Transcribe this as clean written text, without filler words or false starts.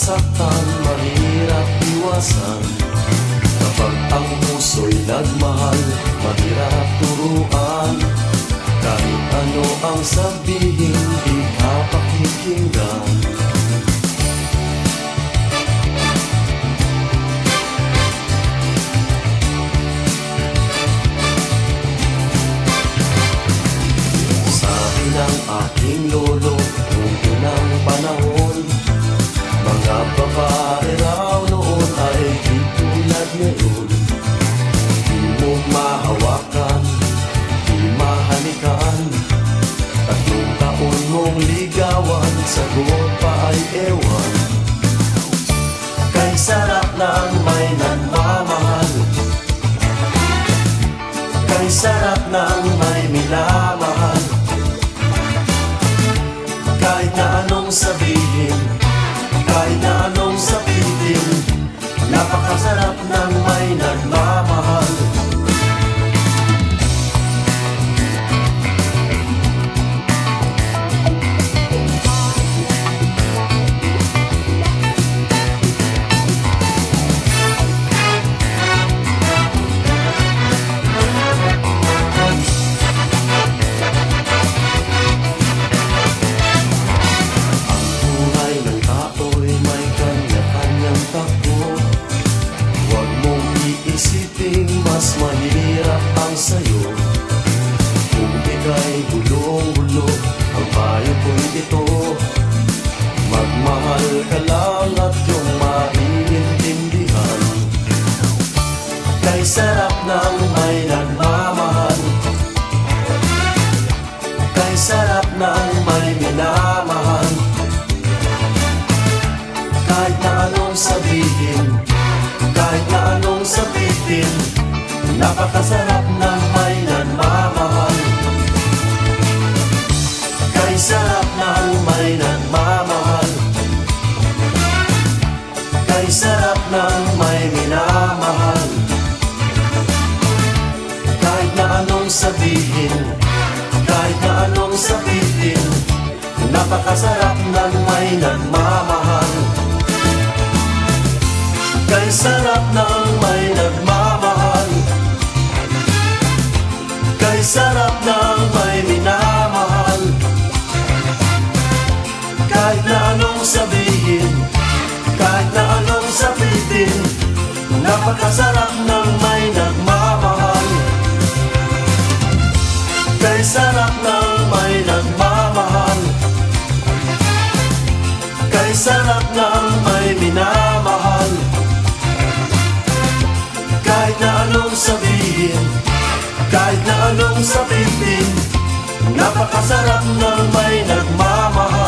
masaktan, mahirap iwasan. Kapag ang puso'y nagmahal, mahirap turuan. Kahit ano ang sabihin, di ka pakikinggan. Sabi ng aking lolo, noong unang panahon, mga babae raw noon ay di tulad ngayon. Di mo mahawakan, di mahalikan, 3 taon mong ligawan, sagot pa ay ewan. Kay sarap ng may nagmamahal, kay sarap ng may minamahal. Kahit na anong sabihin, kahit na anong sabihin, napakasarap ng may nagmamahal. Mas mahirap ang sayo kung ika'y bulong-bulong. Ang payo ko'y ito, magmahal ka lang at yung maiintindihan. Kay sarap ng may nagmamahal, kay sarap ng may minamahal. Kahit na anong sabihin, kahit na anong sabihin, napakasarap ng may nagmamahal. Kay sarap ng may nagmamahal, kay sarap ng may minamahal. Kahit na anong sabihin, kahit na anong sabihin, napakasarap ng may nagmamahal. Kay sarap ng may nagmamahal, kay sarap ng may minamahal. Kahit na anong sabihin, kahit na anong sabihin, napakasarap ng may nagmamahal. Kay sarap ng may nagmamahal, kay sarap ng may minamahal. Kahit na anong sabihin, kahit na anong sabihin, napakasarap ng may nagmamahal.